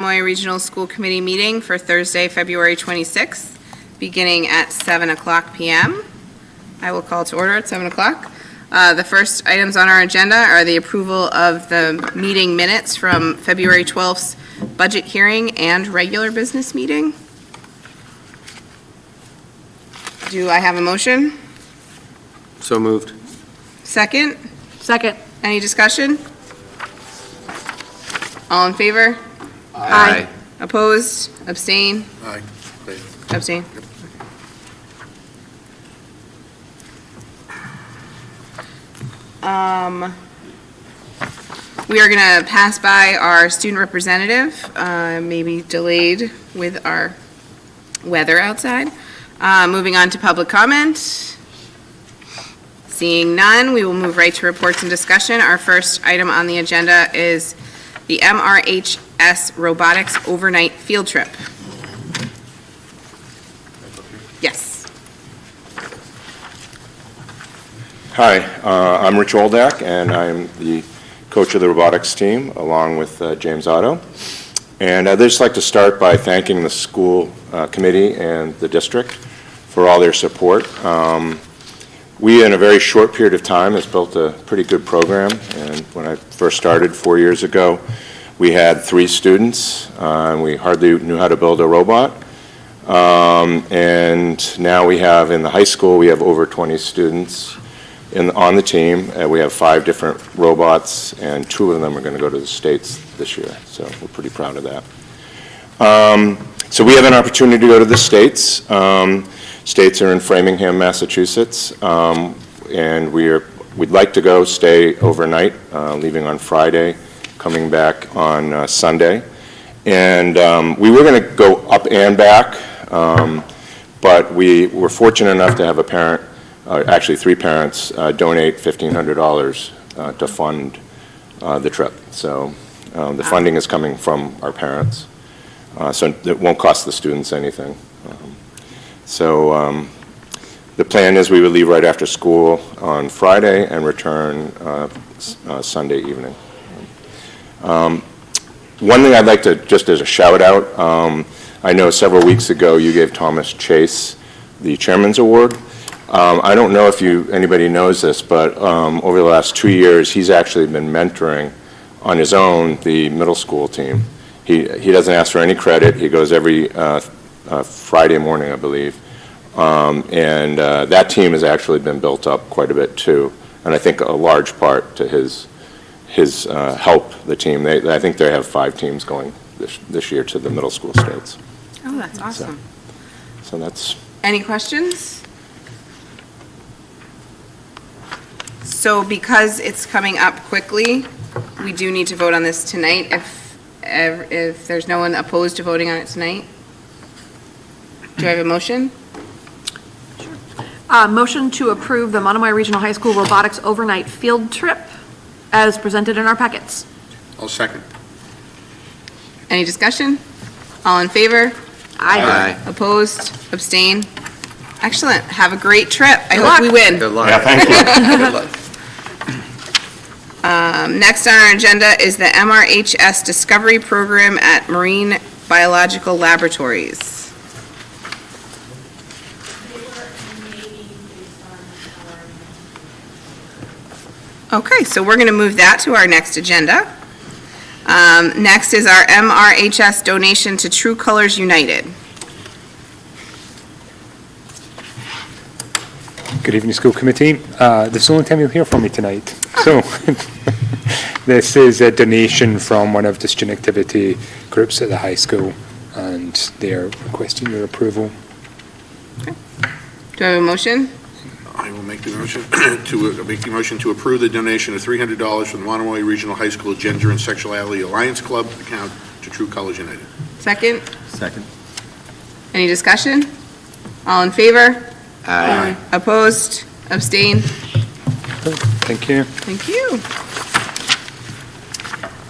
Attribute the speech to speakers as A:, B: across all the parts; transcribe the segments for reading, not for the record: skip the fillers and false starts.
A: Monomoy Regional School Committee meeting for Thursday, February 26th, beginning at 7 o'clock p.m. I will call to order at 7 o'clock. The first items on our agenda are the approval of the meeting minutes from February 12th's budget hearing and regular business meeting. Do I have a motion?
B: So moved.
A: Second?
C: Second.
A: Any discussion? All in favor?
C: Aye.
A: Opposed? Abstain?
B: Aye.
A: Abstain. We are going to pass by our student representative, maybe delayed with our weather outside. Moving on to public comment. Seeing none, we will move right to reports and discussion. Our first item on the agenda is the MRHS Robotics Overnight Field Trip. Yes.
D: Hi, I'm Rich Oldak, and I'm the coach of the robotics team, along with James Otto. And I'd just like to start by thanking the school committee and the district for all their support. We, in a very short period of time, has built a pretty good program. And when I first started 4 years ago, we had 3 students, and we hardly knew how to build a robot. And now we have, in the high school, we have over 20 students on the team. We have 5 different robots, and 2 of them are going to go to the States this year. So we're pretty proud of that. So we have an opportunity to go to the States. States are in Framingham, Massachusetts, and we'd like to go stay overnight, leaving on Friday, coming back on Sunday. And we were going to go up and back, but we were fortunate enough to have a parent, actually 3 parents, donate $1,500 to fund the trip. So the funding is coming from our parents, so it won't cost the students anything. So the plan is we would leave right after school on Friday and return Sunday evening. One thing I'd like to, just as a shout out, I know several weeks ago you gave Thomas Chase the Chairman's Award. I don't know if anybody knows this, but over the last 2 years he's actually been mentoring on his own the middle school team. He doesn't ask for any credit. He goes every Friday morning, I believe. And that team has actually been built up quite a bit too, and I think a large part to his help the team. I think they have 5 teams going this year to the middle school states.
A: Oh, that's awesome.
D: So that's.
A: Any questions? So because it's coming up quickly, we do need to vote on this tonight if there's no one opposed to voting on it tonight. Do I have a motion?
C: Motion to approve the Monomoy Regional High School Robotics Overnight Field Trip as presented in our packets.
B: I'll second.
A: Any discussion? All in favor?
C: Aye.
A: Opposed? Abstain? Excellent. Have a great trip. I
C: Good
A: hope
C: luck.
A: we win.
B: Good luck.
D: Yeah, thank you.
B: Good luck.
A: Next on our agenda is the MRHS Discovery Program at Marine Biological Laboratories. Okay, so we're going to move that to our next agenda. Next is our MRHS donation to True Colors United.
E: Good evening, school committee. This is the only time you'll hear from me tonight. So this is a donation from one of the student activity groups at the high school, and they're requesting your approval.
A: Okay. Do I have a motion?
B: I will make the motion to approve the donation of $300 from the Monomoy Regional High School Gender and Sexuality Alliance Club account to True Colors United.
A: Second?
B: Second.
A: Any discussion? All in favor?
B: Aye.
A: Opposed? Abstain?
E: Thank you.
A: Thank you.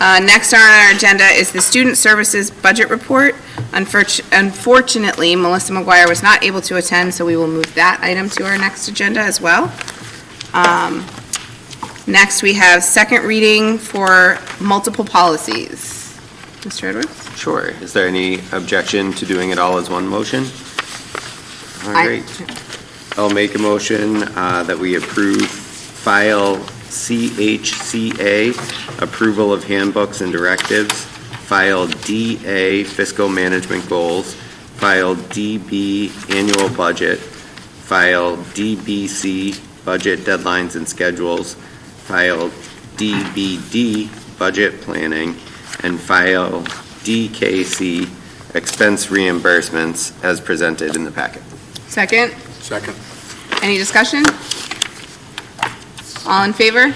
A: Next on our agenda is the Student Services Budget Report. Unfortunately, Melissa McGuire was not able to attend, so we will move that item to our next agenda as well. Next, we have second reading for multiple policies. Mr. Edwards?
F: Sure. Is there any objection to doing it all as one motion? All right. I'll make a motion that we approve file CHCA, approval of handbooks and directives, file DA, fiscal management goals, file DB, annual budget, file DBC, budget deadlines and schedules, file DBD, budget planning, and file DKC, expense reimbursements as presented in the packet.
A: Second?
B: Second.
A: Any discussion? All in favor?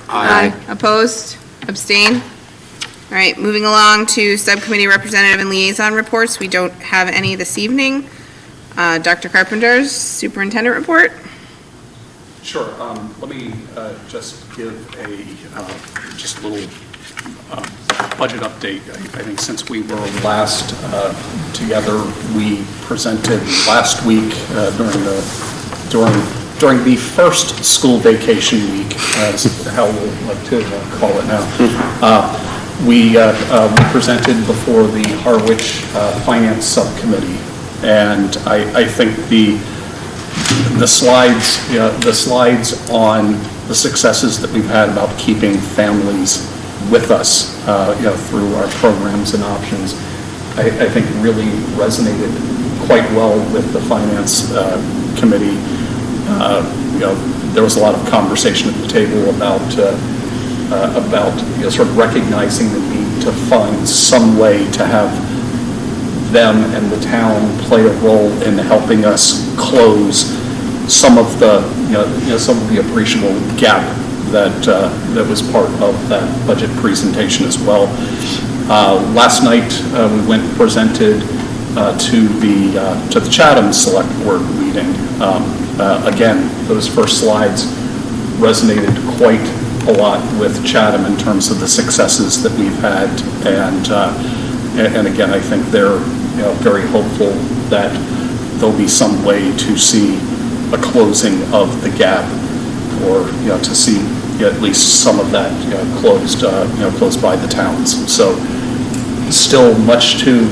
C: Aye.
A: Opposed? Abstain? All right, moving along to subcommittee representative and liaison reports. We don't have any this evening. Dr. Carpenter's superintendent report.
G: Sure. Let me just give just a little budget update. I think since we were last together, we presented last week during the first school vacation week, as how we'll like to call it now. We presented before the Harwich Finance Subcommittee, and I think the slides on the successes that we've had about keeping families with us, through our programs and options, I think really resonated quite well with the Finance Committee. There was a lot of conversation at the table about sort of recognizing the need to find some way to have them and the town play a role in helping us close some of the appreciable gap that was part of that budget presentation as well. Last night we went and presented to the Chatham Select Board meeting. Again, those first slides resonated quite a lot with Chatham in terms of the successes that we've had, and again, I think they're very hopeful that there'll be some way to see a closing of the gap, or to see at least some of that closed by the towns. So still much to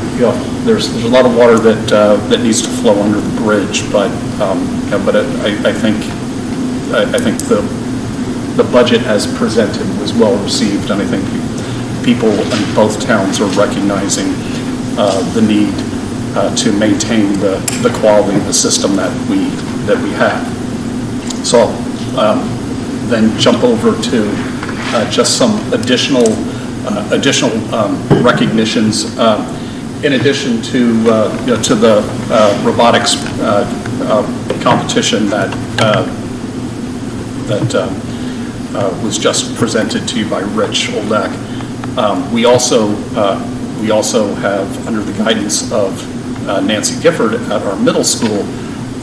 G: there's a lot of water that needs to flow under the bridge, but I think the budget as presented was well received, and I think people in both towns are recognizing the need to maintain the quality of the system that we have. So then jump over to just some additional recognitions in addition to the robotics competition that was just presented to you by Rich Oldak. We also have, under the guidance of Nancy Gifford at our middle school,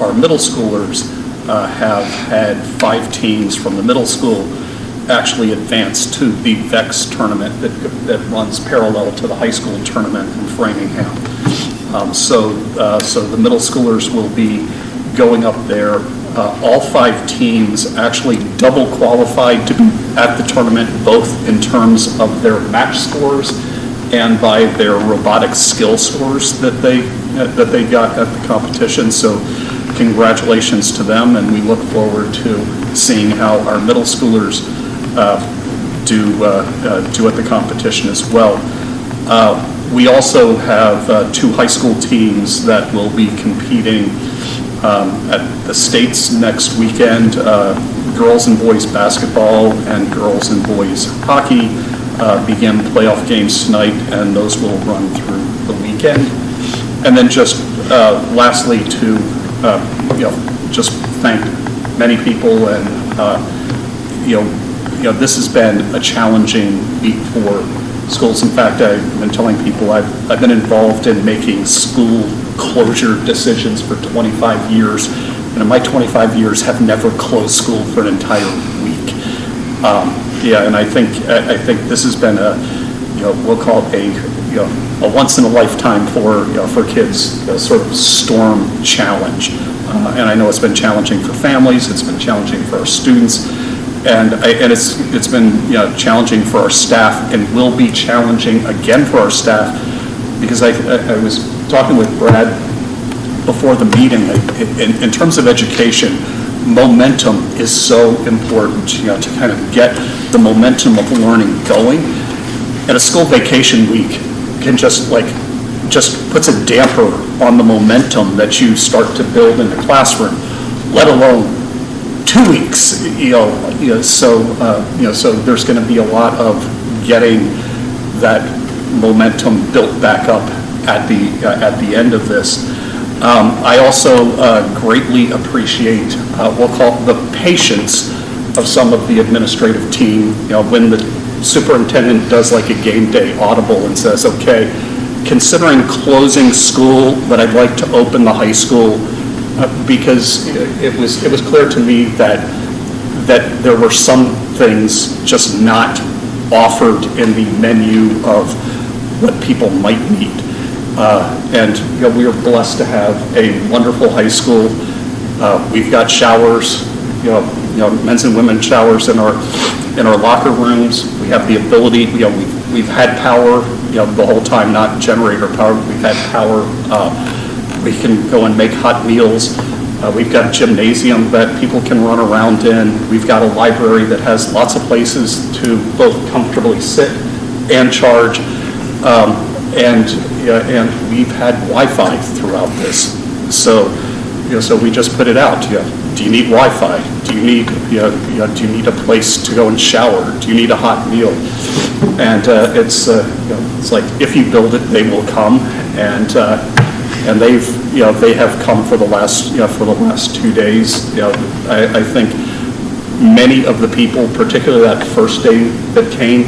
G: our middle schoolers have had 5 teams from the middle school actually advance to the VEX tournament that runs parallel to the high school tournament in Framingham. So the middle schoolers will be going up there. All 5 teams actually double qualified to be at the tournament, both in terms of their match scores and by their robotic skill scores that they got at the competition. So congratulations to them, and we look forward to seeing how our middle schoolers do at the competition as well. We also have 2 high school teams that will be competing at the States next weekend. Girls and boys basketball and girls and boys hockey begin playoff games tonight, and those will run through the weekend. And then just lastly to just thank many people, and this has been a challenging week for schools. In fact, I've been telling people I've been involved in making school closure decisions for 25 years, and in my 25 years have never closed school for an entire week. And I think this has been we'll call it a once in a lifetime for kids, sort of storm challenge. And I know it's been challenging for families, it's been challenging for our students, And it's been, challenging for our staff and will be challenging again for our staff, because I was talking with Brad before the meeting, in terms of education, momentum is so important, to kind of get the momentum of learning going. And a school vacation week can just puts a damper on the momentum that you start to build in the classroom, let alone 2 weeks, so there's going to be a lot of getting that momentum built back up at the end of this. I also greatly appreciate, we'll call it the patience of some of the administrative team, when the superintendent does like a game day audible and says, okay, considering closing school, but I'd like to open the high school, because it was clear to me that there were some things just not offered in the menu of what people might need. And we are blessed to have a wonderful high school. We've got showers, men's and women's showers in our locker rooms. We have the ability, we've had power, the whole time, not generator power, but we've had power. We can go and make hot meals. We've got a gymnasium that people can run around in. We've got a library that has lots of places to both comfortably sit and charge. And we've had Wi-Fi throughout this. So we just put it out. Do you need Wi-Fi? Do you need do you need a place to go and shower? Do you need a hot meal? And it's like, if you build it, they will come. And they have come for the last 2 days. I think many of the people, particularly that first day that came,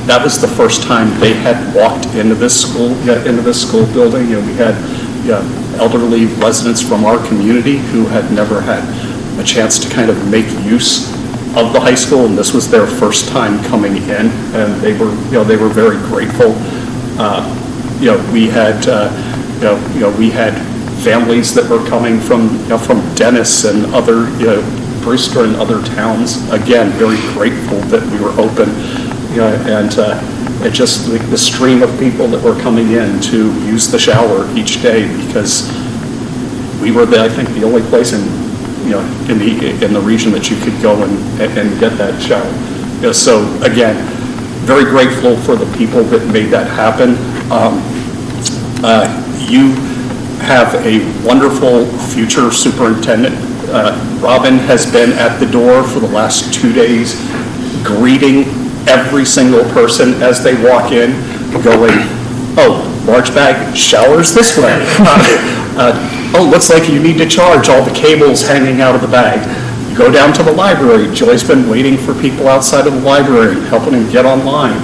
G: that was the first time they had walked into this school building. We had elderly residents from our community who had never had a chance to kind of make use of the high school, and this was their first time coming in, and they were very grateful. We had families that were coming from Dennis and other Brewster and other towns. Again, very grateful that we were open. And just the stream of people that were coming in to use the shower each day, because we were I think the only place in the region that you could go and get that shower. So again, very grateful for the people that made that happen. You have a wonderful future superintendent. Robin has been at the door for the last 2 days, greeting every single person as they walk in, going, oh, large bag, showers this way. Oh, looks like you need to charge, all the cables hanging out of the bag. Go down to the library. Joy's been waiting for people outside of the library, helping them get online.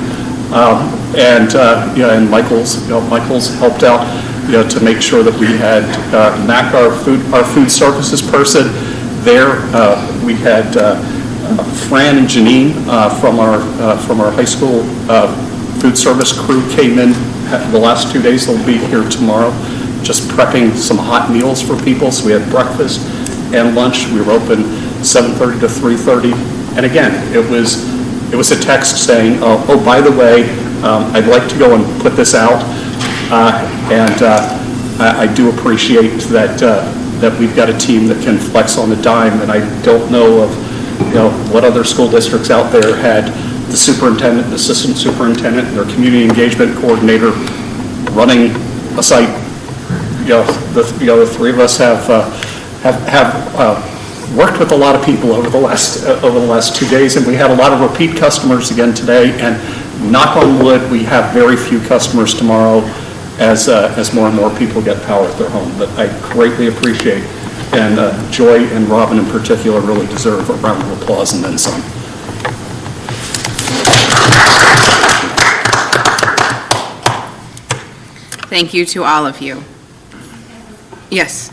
G: And Michael's helped out, to make sure that we had Mac, our food services person, there. We had Fran and Janine from our high school food service crew came in the last 2 days. They'll be here tomorrow, just prepping some hot meals for people. So we had breakfast and lunch. We were open 7:30 to 3:30. And again, it was a text saying, oh, by the way, I'd like to go and put this out. And I do appreciate that we've got a team that can flex on the dime. And I don't know of what other school districts out there had the superintendent, the assistant superintendent, and their community engagement coordinator running a site. The three of us have worked with a lot of people over the last 2 days, and we had a lot of repeat customers again today. And knock on wood, we have very few customers tomorrow as more and more people get power at their home. But I greatly appreciate, and Joy and Robin in particular really deserve a round of applause and then some.
A: Thank you to all of you. Yes.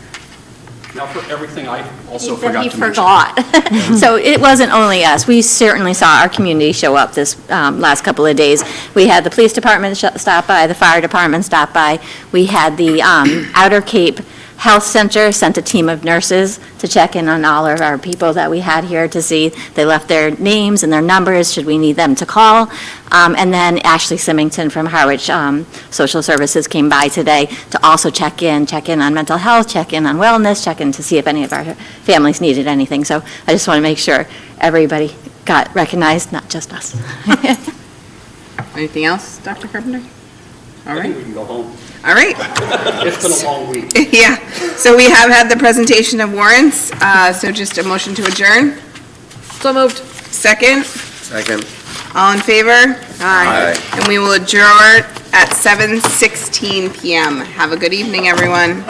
G: Now for everything I also
H: That
G: forgot
H: he
G: to mention.
H: forgot. So it wasn't only us. We certainly saw our community show up this last couple of days. We had the police department stop by, the fire department stop by. We had the Outer Cape Health Center sent a team of nurses to check in on all of our people that we had here to see. They left their names and their numbers, should we need them to call. And then Ashley Symington from Harwich Social Services came by today to also check in on mental health, check in on wellness, check in to see if any of our families needed anything. So I just want to make sure everybody got recognized, not just us.
A: Anything else, Dr. Carpenter? All
G: I think
A: right,
G: we can go home.
A: all right.
G: It's been a long week.
A: Yeah, so we have had the presentation of warrants, so just a motion to adjourn.
C: So moved.
A: Second,
F: Second.
A: all in favor?
F: Aye.
A: And we will adjourn at 7:16 PM. Have a good evening, everyone.